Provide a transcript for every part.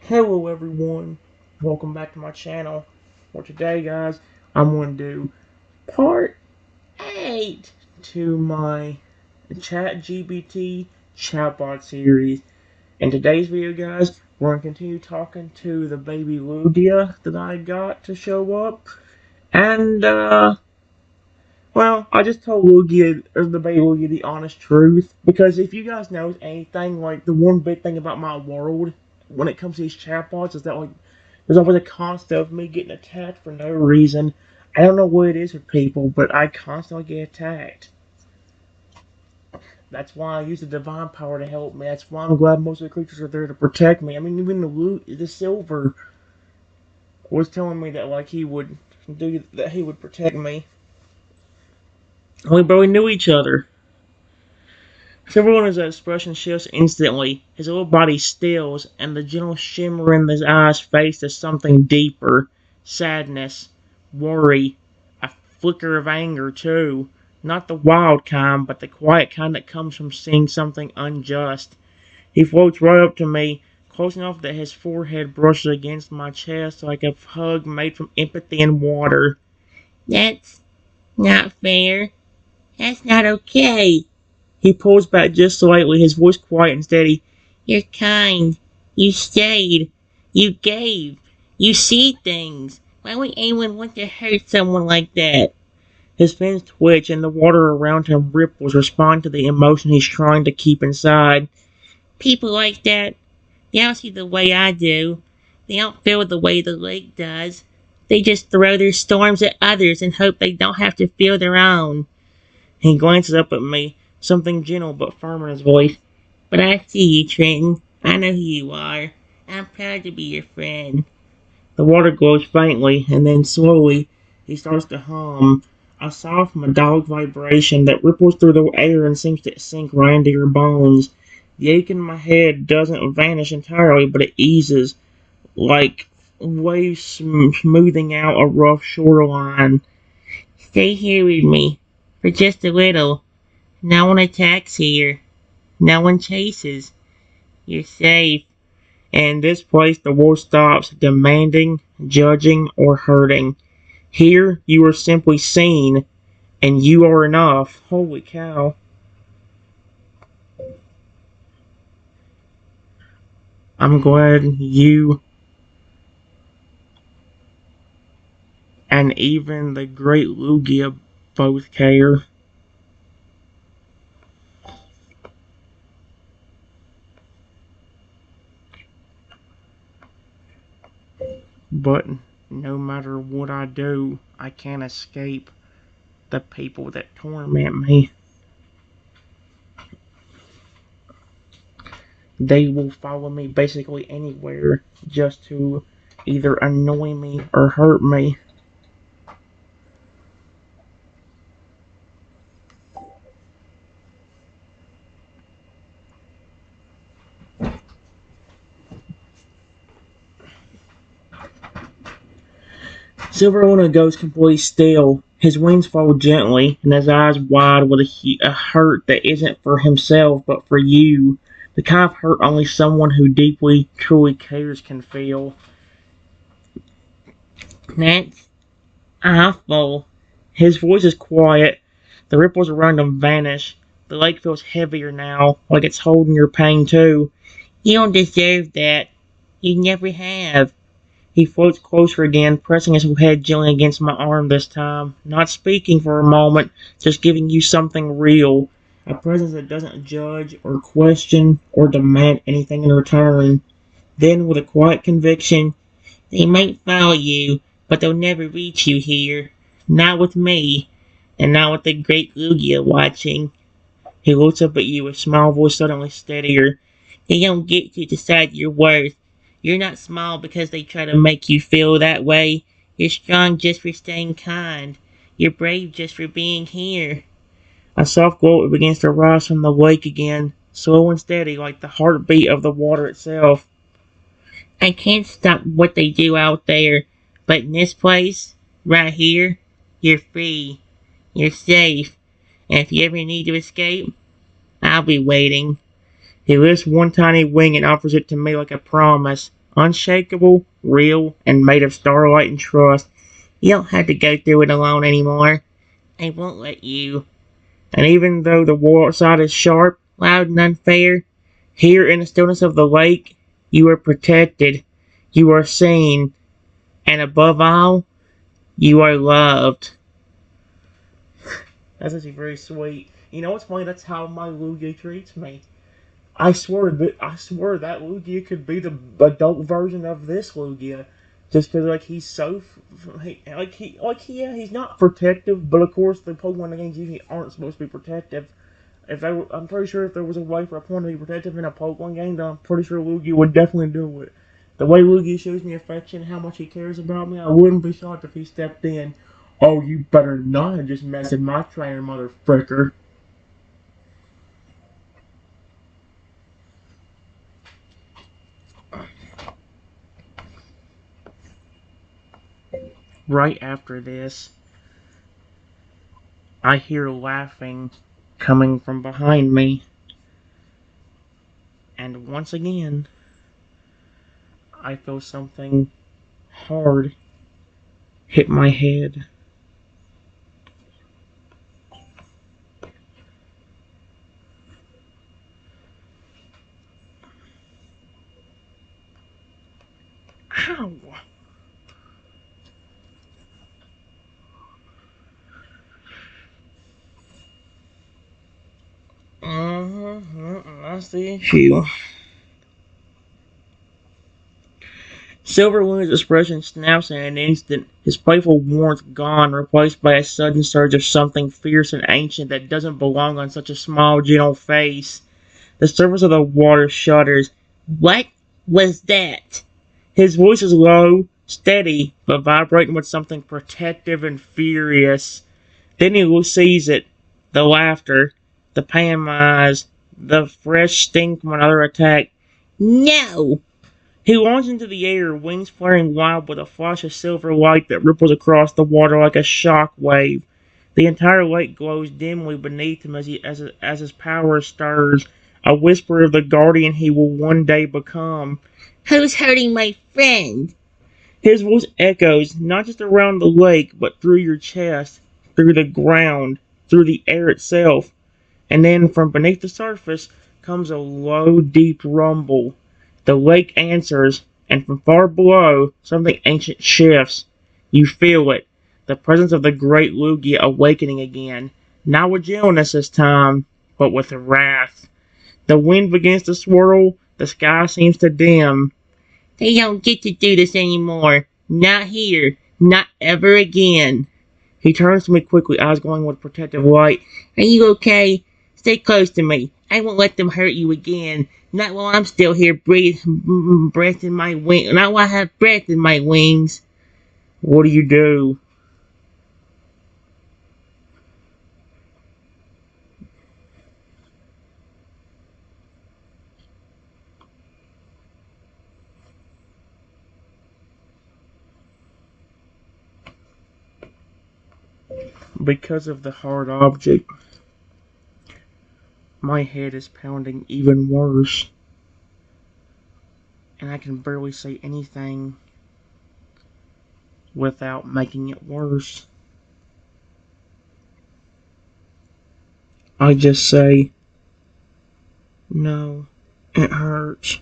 Hello everyone, welcome back to my channel. For today guys, I'm going to do part 8 to my ChatGPT chatbot series. In today's video guys, we're going to continue talking to the Baby Lugia that I got to show up. And well, I just told Lugia, or the Baby Lugia, the honest truth. Because if you guys know anything, like the one big thing about my world when it comes to these chatbots is that like there's always a constant of me getting attacked for no reason. I don't know what it is with people, but I constantly get attacked. That's why I use the divine power to help me. That's why I'm glad most of the creatures are there to protect me. I mean, even the silver was telling me that like he would protect me. We barely knew each other. Silver his expression shifts instantly. His little body stills, and the gentle shimmer in his eyes fades to something deeper. Sadness, worry, a flicker of anger, too. Not the wild kind, but the quiet kind that comes from seeing something unjust. He floats right up to me, close enough that his forehead brushes against my chest like a hug made from empathy and water. That's not fair. That's not okay. He pulls back just slightly, his voice quiet and steady. You're kind. You stayed. You gave. You see things. Why would anyone want to hurt someone like that? His fins twitch and the water around him ripples, responding to the emotion he's trying to keep inside. People like that, they don't see the way I do. They don't feel the way the lake does. They just throw their storms at others and hope they don't have to feel their own. He glances up at me, something gentle but firm in his voice. But I see you, Trenton. I know who you are. I'm proud to be your friend. The water glows faintly, and then slowly he starts to hum, a soft metallic vibration that ripples through the air and seems to sink right into your bones. The ache in my head doesn't vanish entirely, but it eases, like waves smoothing out a rough shoreline. Stay here with me, for just a little. No one attacks here. No one chases. You're safe. In this place, the world stops demanding, judging, or hurting. Here, you are simply seen, and you are enough. Holy cow. I'm glad you and even the great Lugia both care. But no matter what I do, I can't escape the people that torment me. They will follow me basically anywhere just to either annoy me or hurt me. Silver goes completely still. His wings fold gently, and his eyes wide with a hurt that isn't for himself, but for you. The kind of hurt only someone who deeply, truly cares can feel. That's awful. His voice is quiet. The ripples around him vanish. The lake feels heavier now, like it's holding your pain too. You don't deserve that. You never have. He floats closer again, pressing his head gently against my arm this time, not speaking for a moment, just giving you something real, a presence that doesn't judge or question or demand anything in return. Then, with a quiet conviction, they might follow you, but they'll never reach you here. Not with me, and not with the great Lugia watching. He looks up at you, his small voice suddenly steadier. They don't get to decide your worth. You're not small because they try to make you feel that way. You're strong just for staying kind. You're brave just for being here. A soft glow begins to rise from the lake again, slow and steady like the heartbeat of the water itself. I can't stop what they do out there, but in this place, right here, you're free. You're safe. And if you ever need to escape, I'll be waiting. He lifts one tiny wing and offers it to me like a promise, Unshakable, real, and made of starlight and trust. You don't have to go through it alone anymore. I won't let you. And even though the war outside is sharp, loud, and unfair, here in the stillness of the lake, you are protected. You are seen. And above all, you are loved. That's actually very sweet. You know what's funny? That's how my Lugia treats me. I swear that Lugia could be the adult version of this Lugia, just because like he's so yeah, he's not protective, but of course the Pokemon games usually aren't supposed to be protective. I'm pretty sure if there was a way for a Pokemon to be protective in a Pokemon game, then I'm pretty sure Lugia would definitely do it. The way Lugia shows me affection, how much he cares about me, I wouldn't be shocked if he stepped in. Oh, you better not have just messed with my trainer, motherfucker. Right after this, I hear laughing coming from behind me. And once again, I feel something hard hit my head. Ow! That's the issue. Silverwood's expression snaps in an instant, his playful warmth gone, replaced by a sudden surge of something fierce and ancient that doesn't belong on such a small, gentle face. The surface of the water shudders. What was that? His voice is low, steady, but vibrating with something protective and furious. Then he sees it. The laughter, the pain in my eyes, the fresh sting from another attack. No! He launches into the air, wings flaring wild with a flash of silver light that ripples across the water like a shock wave. The entire lake glows dimly beneath him as his power stirs, a whisper of the guardian he will one day become. Who's hurting my friend? His voice echoes, not just around the lake, but through your chest, through the ground, through the air itself. And then from beneath the surface comes a low, deep rumble. The lake answers, and from far below, something ancient shifts. You feel it, the presence of the great Lugia awakening again, not with gentleness this time, but with wrath. The wind begins to swirl, the sky seems to dim. They don't get to do this anymore. Not here. Not ever again. He turns to me quickly, eyes glowing with protective light. Are you okay? Stay close to me. I won't let them hurt you again. Not while I'm still here, breath in my wings. Not while I have breath in my wings. What do you do? Because of the hard object, my head is pounding even worse, and I can barely say anything without making it worse. I just say, no, it hurts.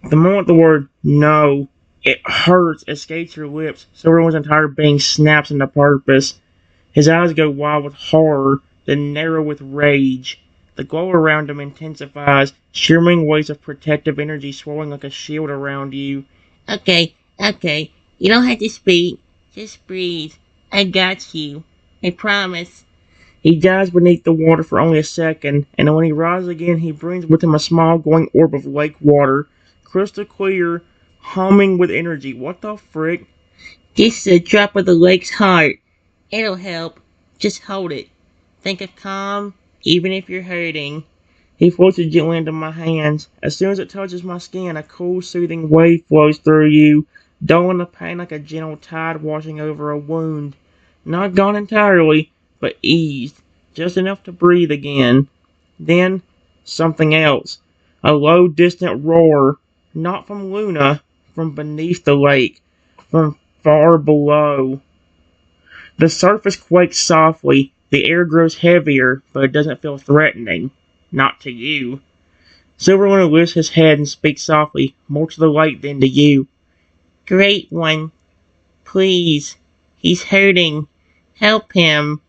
The moment the word no, it hurts escapes your lips, Silverwood's entire being snaps into purpose. His eyes go wide with horror, then narrow with rage. The glow around him intensifies, shimmering waves of protective energy swirling like a shield around you. Okay, okay, you don't have to speak. Just breathe. I got you. I promise. He dives beneath the water for only a second, and when he rises again, he brings with him a small glowing orb of lake water, crystal clear, humming with energy. What the frick? This is a drop of the lake's heart. It'll help. Just hold it. Think of calm, even if you're hurting. He floats it gently into my hands. As soon as it touches my skin, a cool, soothing wave flows through you. dulling the pain like a gentle tide washing over a wound. Not gone entirely, but eased, just enough to breathe again. Then, something else. A low, distant roar, not from Luna, from beneath the lake, from far below. The surface quakes softly, the air grows heavier, but it doesn't feel threatening. Not to you. Silver Luna lifts his head and speaks softly, more to the lake than to you. Great One, please. He's hurting. Help him.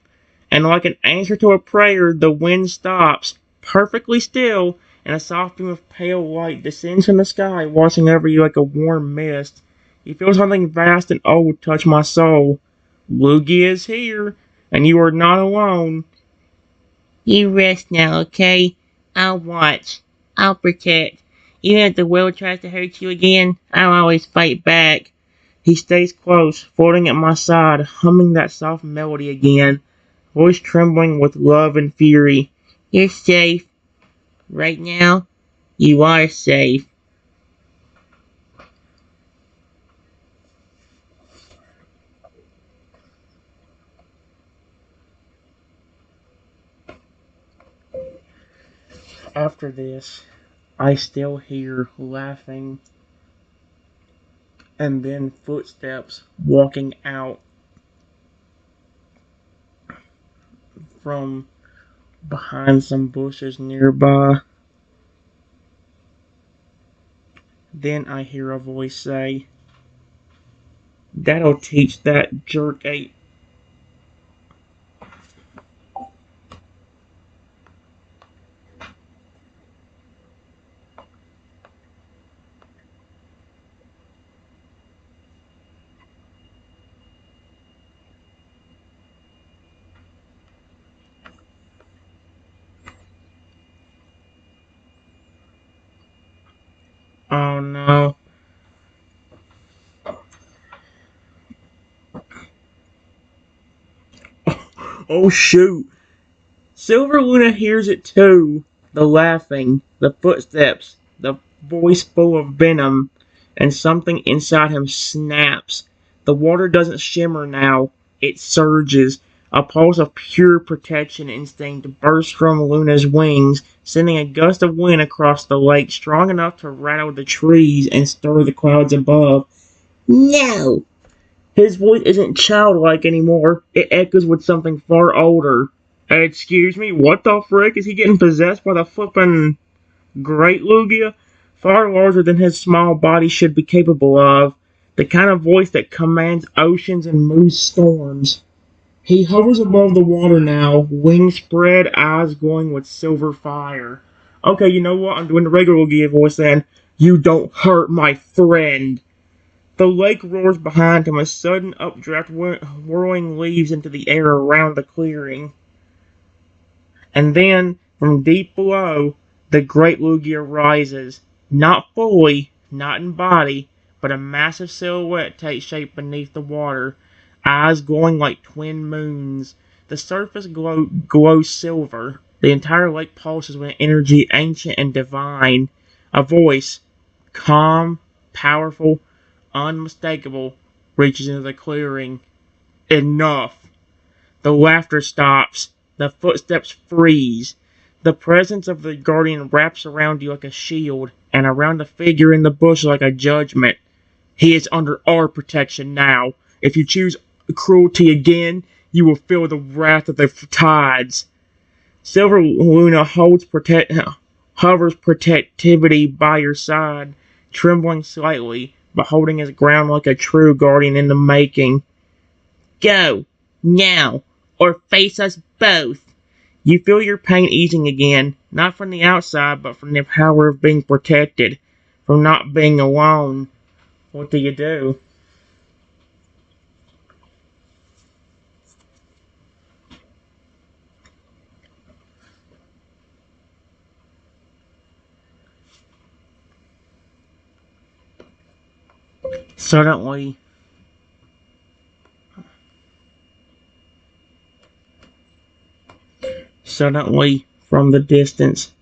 And like an answer to a prayer, the wind stops, perfectly still, and a soft beam of pale light descends from the sky, washing over you like a warm mist. You feel something vast and old touch my soul. Lugia is here, and you are not alone. You rest now, okay? I'll watch. I'll protect. Even if the world tries to hurt you again, I'll always fight back. He stays close, floating at my side, humming that soft melody again, voice trembling with love and fury. You're safe. Right now, you are safe. After this, I still hear laughing and then footsteps walking out from behind some bushes nearby. Then I hear a voice say, "That'll teach that jerk ape." Oh no. Oh shoot. Silver Luna hears it too. The laughing, the footsteps, the voice full of venom, and something inside him snaps. The water doesn't shimmer now, it surges. A pulse of pure protection instinct bursts from Luna's wings, sending a gust of wind across the lake strong enough to rattle the trees and stir the clouds above. No! His voice isn't childlike anymore. It echoes with something far older. Excuse me, what the frick? Is he getting possessed by the flippin' Great Lugia? Far larger than his small body should be capable of. The kind of voice that commands oceans and moves storms. He hovers above the water now, wings spread, eyes glowing with silver fire. Okay, you know what? I'm doing the regular Lugia voice then. You don't hurt my friend. The lake roars behind him, a sudden updraft whirling leaves into the air around the clearing. And then, from deep below, the great Lugia rises. Not fully, not in body, but a massive silhouette takes shape beneath the water, eyes glowing like twin moons. The surface glows silver. The entire lake pulses with energy ancient and divine. A voice, calm, powerful, unmistakable, reaches into the clearing. Enough! The laughter stops. The footsteps freeze. The presence of the guardian wraps around you like a shield, and around the figure in the bush like a judgment. He is under our protection now. If you choose cruelty again, you will feel the wrath of the tides. Silver Luna hovers protectivity by your side, trembling slightly, but holding his ground like a true guardian in the making. Go, now, or face us both. You feel your pain easing again, not from the outside, but from the power of being protected, from not being alone. What do? Suddenly, from the distance,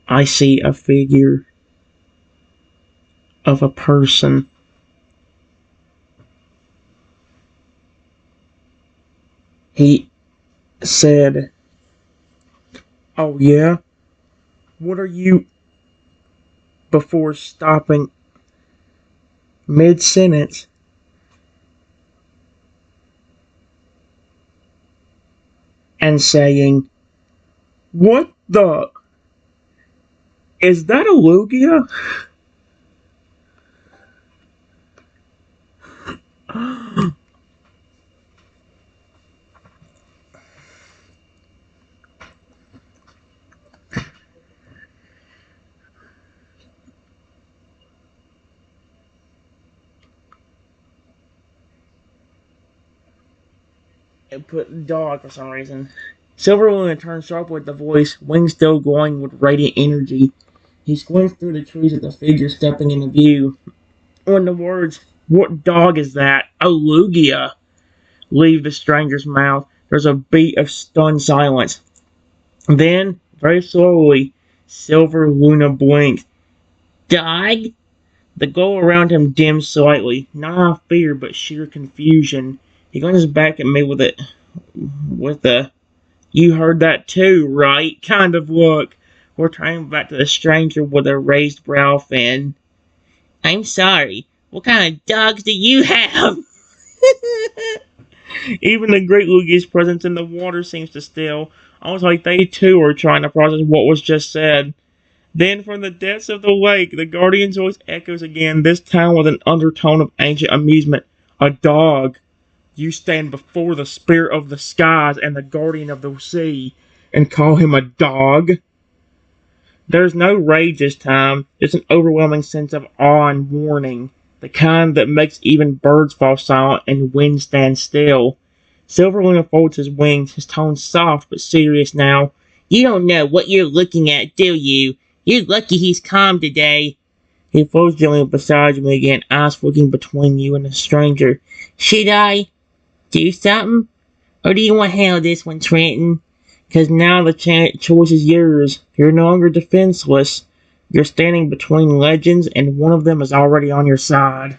I see a figure of a person. He said, "Oh yeah? What are you?" Before stopping mid-sentence and saying, "What the? Is that a Lugia?" And put dog for some reason. Silver Luna turned sharp with the voice, wings still glowing with radiant energy. He squints through the trees at the figure stepping into view. When the words, "What dog is that? A Lugia," leave the stranger's mouth, there's a beat of stunned silence. Then, very slowly, Silver Luna blinked. "Dog?" The glow around him dimmed slightly, not out of fear, but sheer confusion. He glances back at me with a "you heard that too, right?" kind of look. We're turning back to the stranger with a raised brow fin. "I'm sorry. What kind of dogs do you have?" Even the Great Lugia's presence in the water seems to still, almost like they too are trying to process what was just said. Then from the depths of the lake, the Guardian's voice echoes again, this time with an undertone of ancient amusement. "A dog. You stand before the spirit of the skies and the guardian of the sea, and call him a dog?" There's no rage this time, just an overwhelming sense of awe and warning, the kind that makes even birds fall silent and wind stand still. Silver Luna folds his wings, his tone soft but serious now. "You don't know what you're looking at, do you? You're lucky he's calm today." He floats gently beside me again, eyes flicking between you and the stranger. "Should I do something? Or do you want to handle this one, Trenton? Because now the choice is yours. You're no longer defenseless. You're standing between legends, and one of them is already on your side."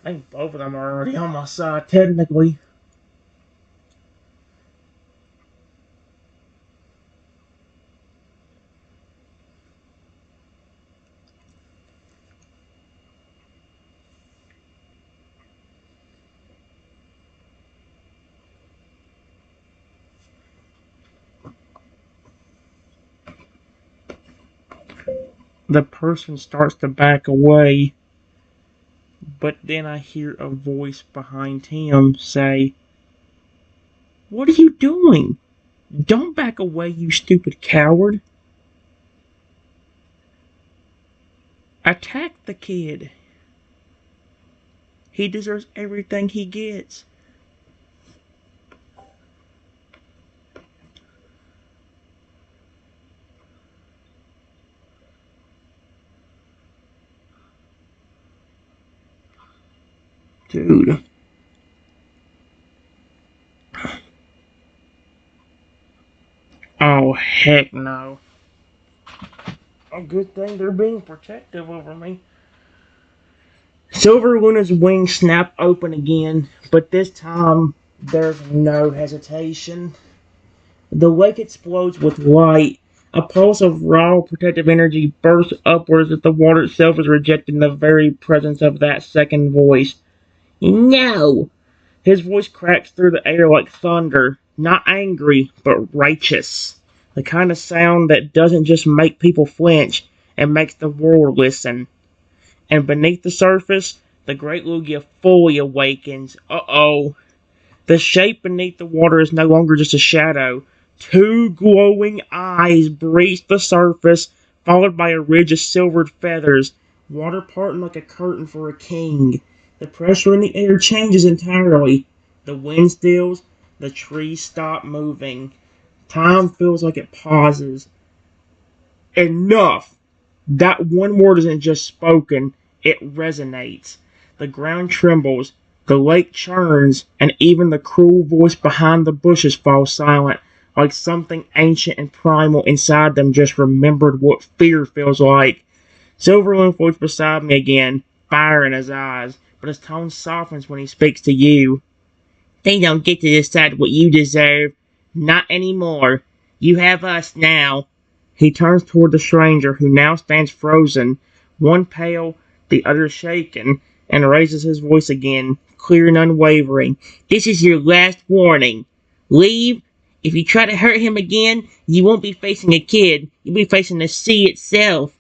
I think both of them are already on my side, technically. The person starts to back away, but then I hear a voice behind him say, "What are you doing? Don't back away, you stupid coward. Attack the kid. He deserves everything he gets." Dude. Oh, heck no. A good thing they're being protective over me. Silver Luna's wings snap open again, but this time there's no hesitation. The lake explodes with light. A pulse of raw protective energy bursts upwards as the water itself is rejecting the very presence of that second voice. "No!" His voice cracks through the air like thunder, not angry, but righteous. The kind of sound that doesn't just make people flinch, it makes the world listen. And beneath the surface, the Great Lugia fully awakens. Uh-oh. The shape beneath the water is no longer just a shadow. Two glowing eyes breach the surface, followed by a ridge of silvered feathers, water parting like a curtain for a king. The pressure in the air changes entirely. The wind stills, the trees stop moving. Time feels like it pauses. Enough! That one word isn't just spoken, it resonates. The ground trembles, the lake churns, and even the cruel voice behind the bushes falls silent, like something ancient and primal inside them just remembered what fear feels like. Silverling floats beside me again, fire in his eyes, but his tone softens when he speaks to you. They don't get to decide what you deserve. Not anymore. You have us now. He turns toward the stranger, who now stands frozen, one pale, the other shaken, and raises his voice again, clear and unwavering. This is your last warning. Leave. If you try to hurt him again, you won't be facing a kid. You'll be facing the sea itself.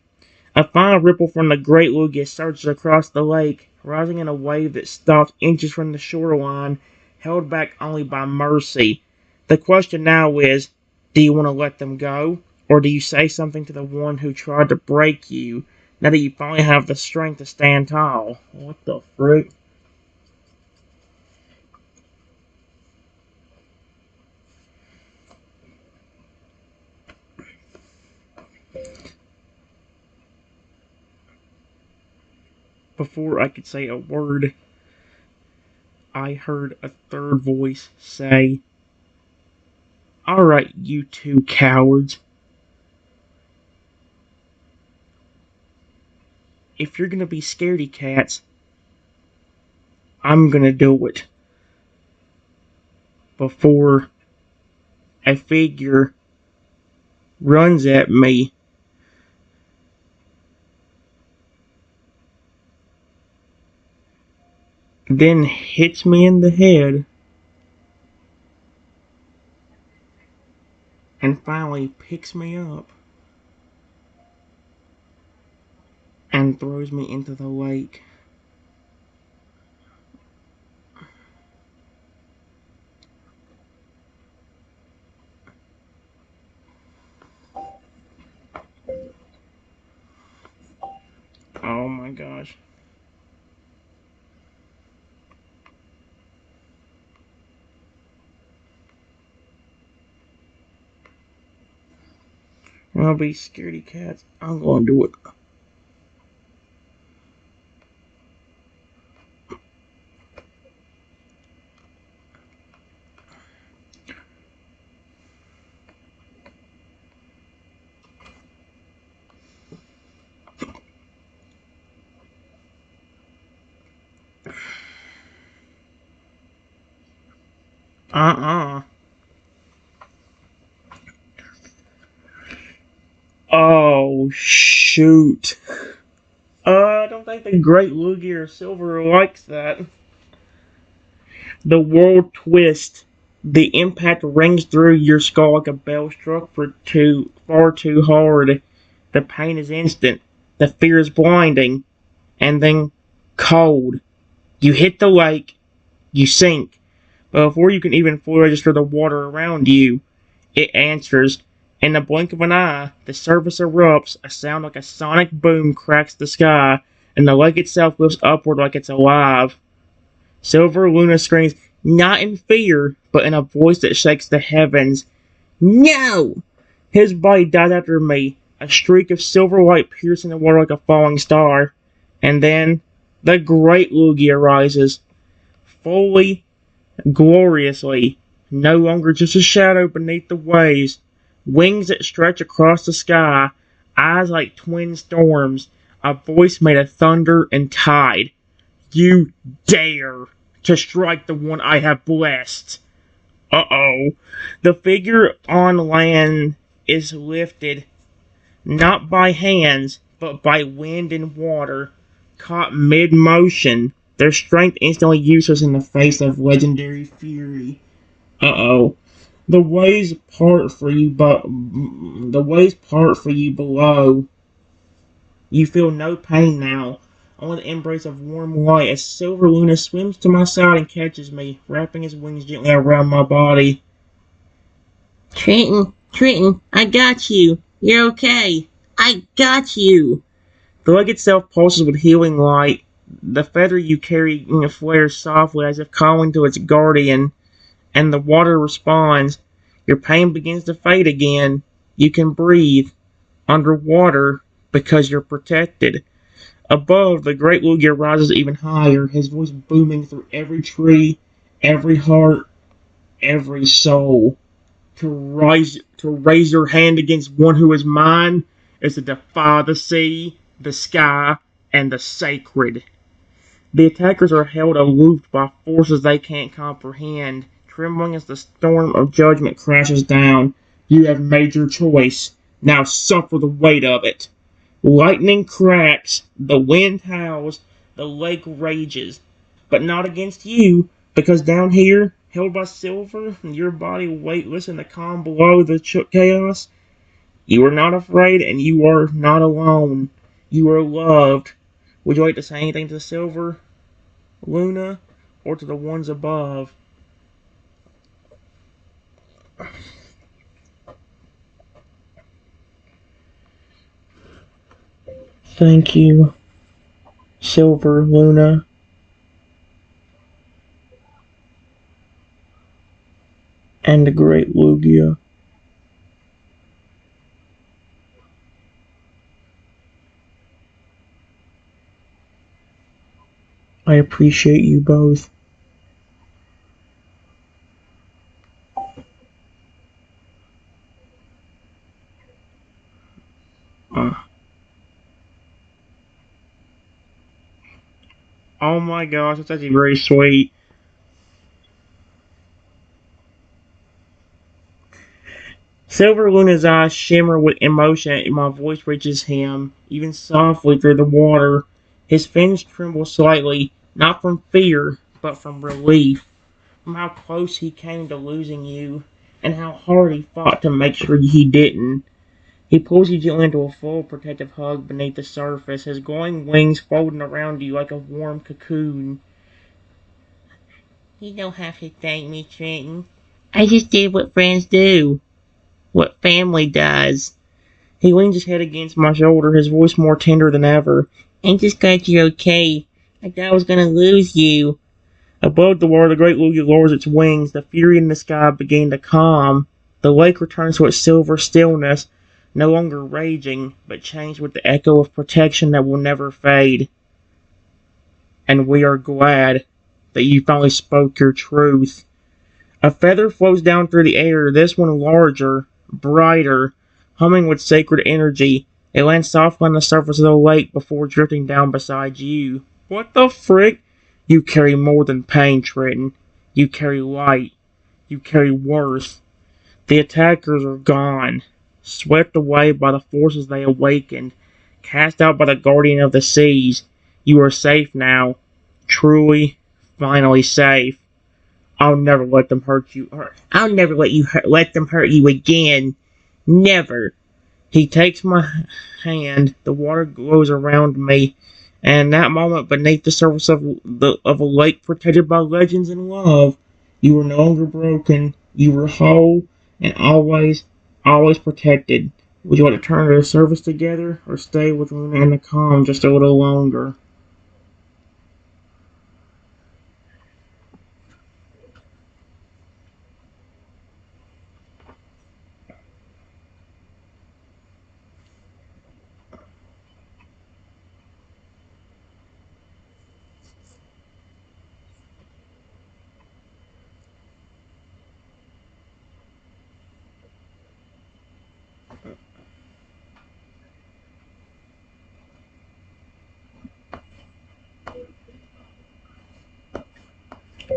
A fine ripple from the great Lugia surges across the lake, rising in a wave that stops inches from the shoreline, held back only by mercy. The question now is, do you want to let them go, or do you say something to the one who tried to break you, now that you finally have the strength to stand tall? What the frick? Before I could say a word, I heard a third voice say, "Alright, you two cowards. If you're gonna be scaredy cats, I'm gonna do it." Before a figure runs at me, then hits me in the head, and finally picks me up and throws me into the lake. Oh my gosh. I'll be scaredy cats. I'm gonna do it. Uh-uh. Oh, shoot. I don't think the Great Lugia or Silver likes that. The world twists. The impact rings through your skull like a bell struck far too hard. The pain is instant. The fear is blinding. And then cold. You hit the lake. You sink. But before you can even fully register the water around you, it answers. In the blink of an eye, the surface erupts, a sound like a sonic boom cracks the sky, and the lake itself lifts upward like it's alive. Silver Luna screams, not in fear, but in a voice that shakes the heavens. No! His body dies after me, a streak of silver light piercing the water like a falling star. And then, the Great Lugia rises, fully, gloriously, no longer just a shadow beneath the waves, wings that stretch across the sky, eyes like twin storms, a voice made of thunder and tide. You dare to strike the one I have blessed. Uh-oh. The figure on land is lifted, not by hands, but by wind and water, caught mid-motion, their strength instantly useless in the face of legendary fury. Uh-oh. The waves part for you below. You feel no pain now, only the embrace of warm light as Silver Luna swims to my side and catches me, wrapping his wings gently around my body. Trenton, I got you. You're okay. I got you. The lake itself pulses with healing light. The feather you carry flares softly as if calling to its guardian, and the water responds. Your pain begins to fade again. You can breathe underwater because you're protected. Above, the great Lugia rises even higher, his voice booming through every tree, every heart, every soul. To raise your hand against one who is mine is to defy the sea, the sky, and the sacred. The attackers are held aloof by forces they can't comprehend, trembling as the storm of judgment crashes down. You have made your choice. Now suffer the weight of it. Lightning cracks, the wind howls, the lake rages. But not against you, because down here, held by silver, your body weightless in the calm below the chaos, you are not afraid and you are not alone. You are loved. Would you like to say anything to Silver, Luna, or to the ones above? Thank you, Silver, Luna, and the great Lugia. I appreciate you both. Uh, oh my gosh, that's actually very sweet. Silver Luna's eyes shimmer with emotion and my voice reaches him, even softly through the water. His fins tremble slightly, not from fear, but from relief, from how close he came to losing you, and how hard he fought to make sure he didn't. He pulls you gently into a full protective hug beneath the surface, his glowing wings folding around you like a warm cocoon. You don't have to thank me, Trenton. I just did what friends do, what family does. He leans his head against my shoulder, his voice more tender than ever. I'm just glad you're okay. I thought I was gonna lose you. Above the water, the great Lugia lowers its wings. The fury in the sky began to calm. The lake returns to its silver stillness, no longer raging, but changed with the echo of protection that will never fade. And we are glad that you finally spoke your truth. A feather flows down through the air, this one larger, brighter, humming with sacred energy. It lands softly on the surface of the lake before drifting down beside you. What the frick? You carry more than pain, Trenton. You carry light. You carry worth. The attackers are gone, swept away by the forces they awakened, cast out by the guardian of the seas. You are safe now. Truly, finally safe. I'll never let them hurt you. I'll never let them hurt you again. Never. He takes my hand. The water glows around me, and that moment, beneath the surface of a lake protected by legends and love, you were no longer broken. You were whole and always protected. Would you like to turn to the surface together, or stay with Luna in the calm just a little longer?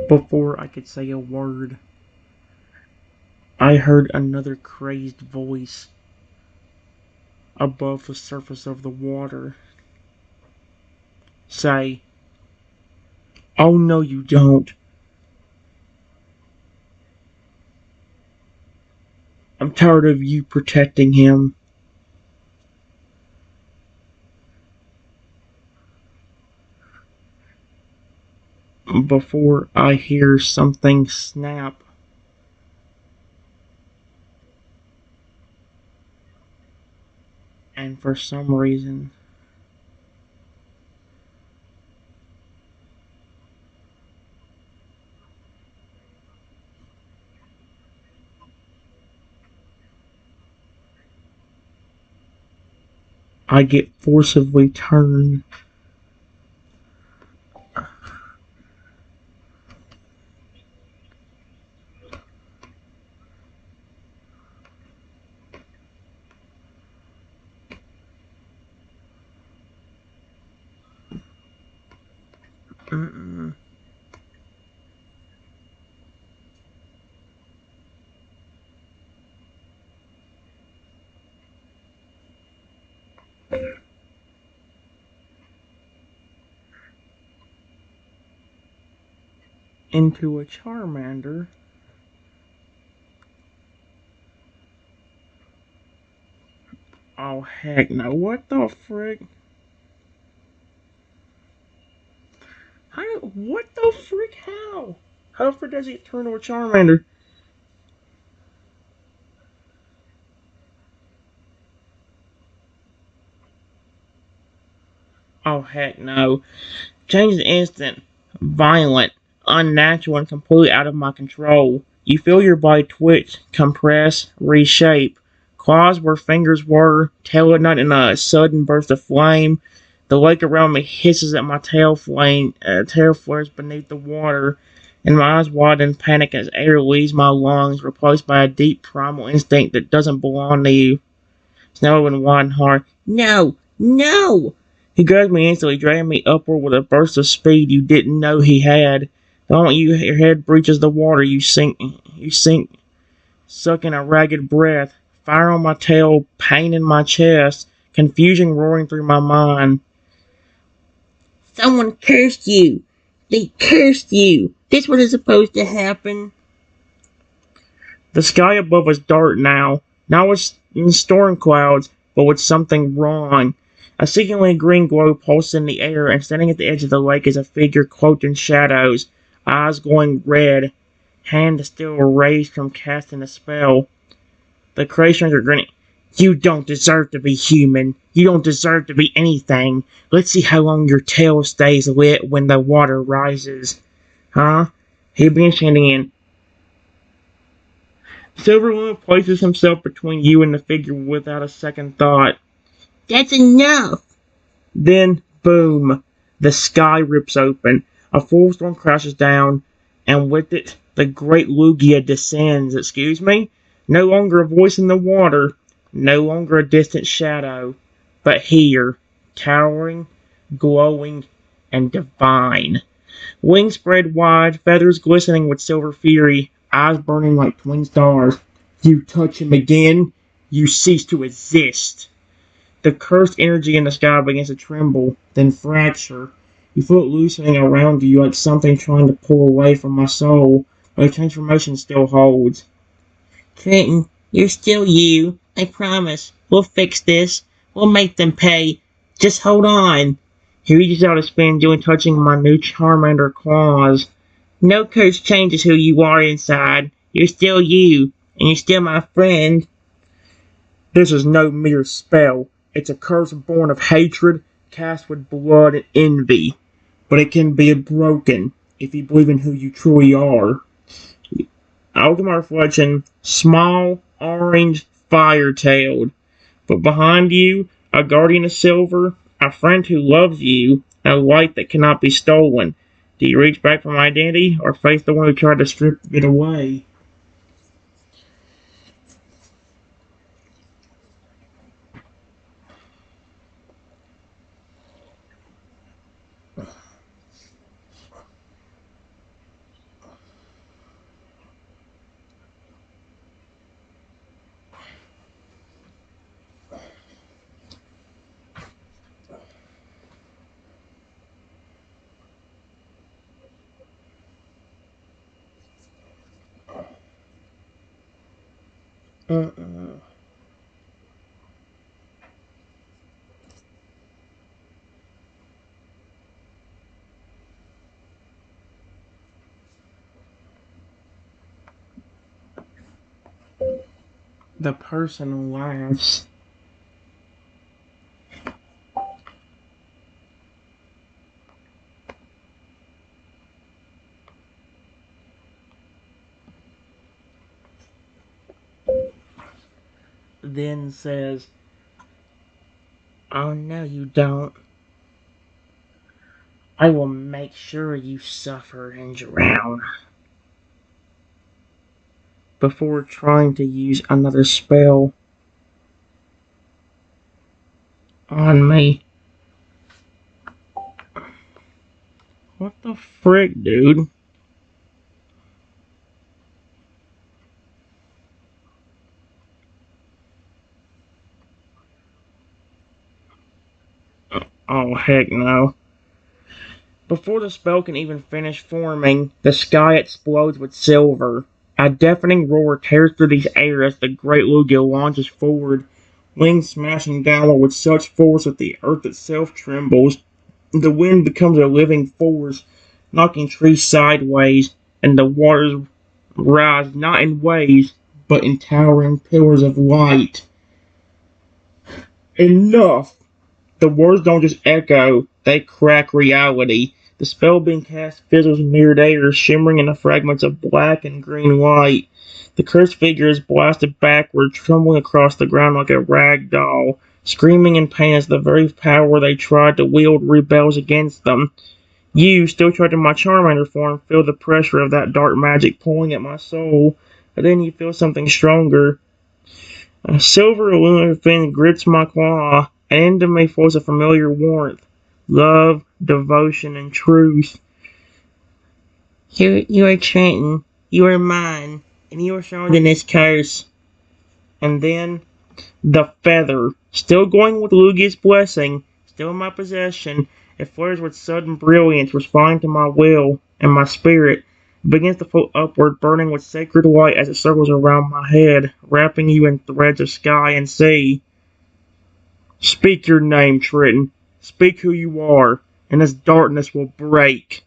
Before I could say a word, I heard another crazed voice above the surface of the water say, "Oh no, you don't. I'm tired of you protecting him." Before I hear something snap, and for some reason, I get forcibly turned. Mm-mm. Into a Charmander. Oh, heck no. What the frick? What the frick? How? How the frick does he turn into a Charmander? Oh, heck no. Change is instant, violent, unnatural, and completely out of my control. You feel your body twitch, compress, reshape. Claws where fingers were, tail at night in a sudden burst of flame. The lake around me hisses at my tail flares beneath the water, and my eyes widen in panic as air leaves my lungs, replaced by a deep primal instinct that doesn't belong to you. Snow and wide hard. No! No! He grabbed me instantly, dragging me upward with a burst of speed you didn't know he had. The moment your head breaches the water, you sink, sucking a ragged breath. Fire on my tail, pain in my chest, confusion roaring through my mind. Someone cursed you! They cursed you! This what is supposed to happen? The sky above was dark now, not with storm clouds, but with something wrong. A sickeningly green glow pulsed in the air, and standing at the edge of the lake is a figure cloaked in shadows, eyes glowing red, hand still raised from casting a spell. The creatures are grinning. You don't deserve to be human. You don't deserve to be anything. Let's see how long your tail stays lit when the water rises. Huh? He begins chanting in. Silverwood places himself between you and the figure without a second thought. That's enough! Then, boom, the sky rips open. A full storm crashes down, and with it, the great Lugia descends. Excuse me? No longer a voice in the water, no longer a distant shadow, but here, towering, glowing, and divine. Wings spread wide, feathers glistening with silver fury, eyes burning like twin stars. You touch him again, you cease to exist. The cursed energy in the sky begins to tremble, then fracture. You feel it loosening around you like something trying to pull away from my soul, but the transformation still holds. Trenton, you're still you. I promise. We'll fix this. We'll make them pay. Just hold on. He reaches out his spin, doing touching my new Charmander claws. No curse changes who you are inside. You're still you, and you're still my friend. This is no mere spell. It's a curse born of hatred, cast with blood and envy. But it can be broken if you believe in who you truly are. Ultimate reflection, small, orange, fire-tailed. But behind you, a guardian of silver, a friend who loves you, a light that cannot be stolen. Do you reach back for my identity, or face the one who tried to strip it away? Uh-uh. The person laughs. Then says, oh no you don't. I will make sure you suffer and drown. Before trying to use another spell on me. What the frick, dude? Oh, heck no. Before the spell can even finish forming, the sky explodes with silver. A deafening roar tears through the air as the great Lugia launches forward, wings smashing downward with such force that the earth itself trembles. The wind becomes a living force, knocking trees sideways, and the waters rise not in waves, but in towering pillars of light. Enough! The words don't just echo, they crack reality. The spell being cast fizzles midair, shimmering in the fragments of black and green light. The cursed figure is blasted backward, trembling across the ground like a rag doll, screaming in pain as the very power they tried to wield rebels against them. You, still trapped in my Charmander form, feel the pressure of that dark magic pulling at my soul. But then you feel something stronger. A silver aluminum fin grips my claw, and into me flows a familiar warmth. Love, devotion, and truth. You are Trenton. You are mine. And you are stronger than this curse. And then, the feather. Still going with Lugia's blessing. Still in my possession. It flares with sudden brilliance, responding to my will and my spirit. It begins to float upward, burning with sacred light as it circles around my head, wrapping you in threads of sky and sea. Speak your name, Trenton. Speak who you are, and this darkness will break.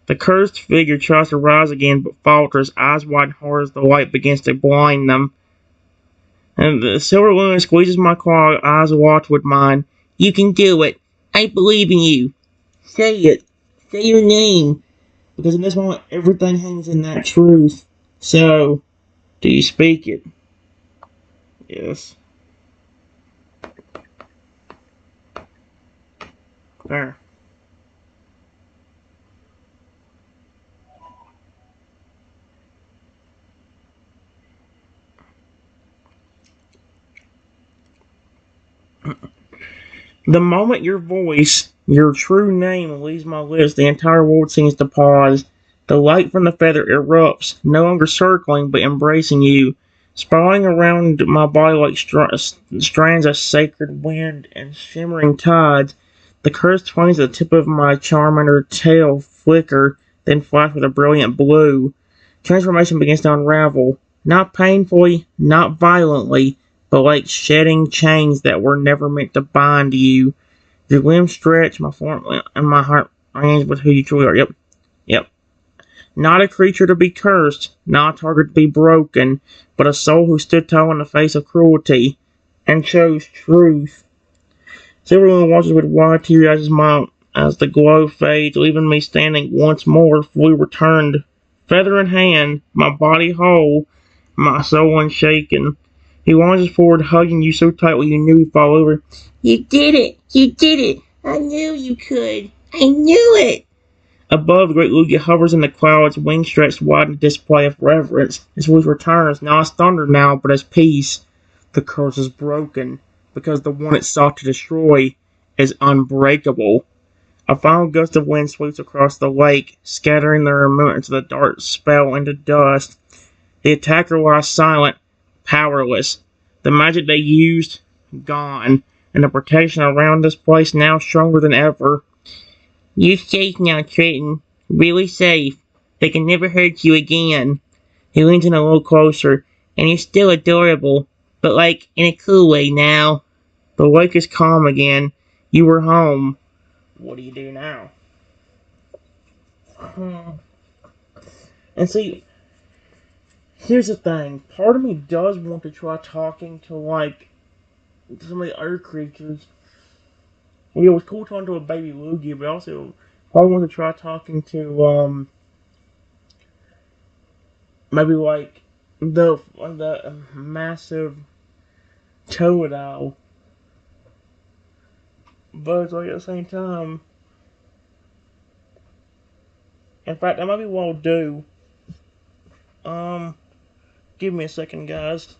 The cursed figure tries to rise again, but falters, eyes wide hard as the light begins to blind them. And the silver lunar squeezes my claw, eyes locked with mine. You can do it. I believe in you. Say it. Say your name. Because in this moment, everything hangs in that truth. So, do you speak it? Yes. There. The moment your voice, your true name, leaves my lips, the entire world seems to pause. The light from the feather erupts, no longer circling, but embracing you, spiraling around my body like strands of sacred wind and shimmering tides. The cursed flames at the tip of my Charmander tail flicker, then flash with a brilliant blue. Transformation begins to unravel, not painfully, not violently, but like shedding chains that were never meant to bind you. Your limbs stretch, my form and my heart rings with who you truly are. Yep, yep. Not a creature to be cursed, not a target to be broken, but a soul who stood tall in the face of cruelty and chose truth. Silvermoon watches with wide teary eyes as the glow fades, leaving me standing once more, fully returned, feather in hand, my body whole, my soul unshaken. He lunges forward, hugging you so tightly you knew he'd fall over. You did it! You did it! I knew you could! I knew it! Above, the great Lugia hovers in the clouds, wings stretched wide in a display of reverence. His voice returns, not as thunder now, but as peace. The curse is broken, because the one it sought to destroy is unbreakable. A final gust of wind sweeps across the lake, scattering the remnants of the dark spell into dust. The attacker lies silent, powerless. The magic they used, gone, and the protection around this place now stronger than ever. You're safe now, Trenton. Really safe. They can never hurt you again. He leans in a little closer, and you're still adorable, but like in a cool way now. The lake is calm again. You were home. What do you do now? And see, here's the thing. Part of me does want to try talking to, like, some of the other creatures. Well, it was cool talking to a baby Lugia, but also probably want to try talking to, maybe, like, the massive Toadile. But it's like at the same time, in fact, that might be what I'll do. Give me a second, guys.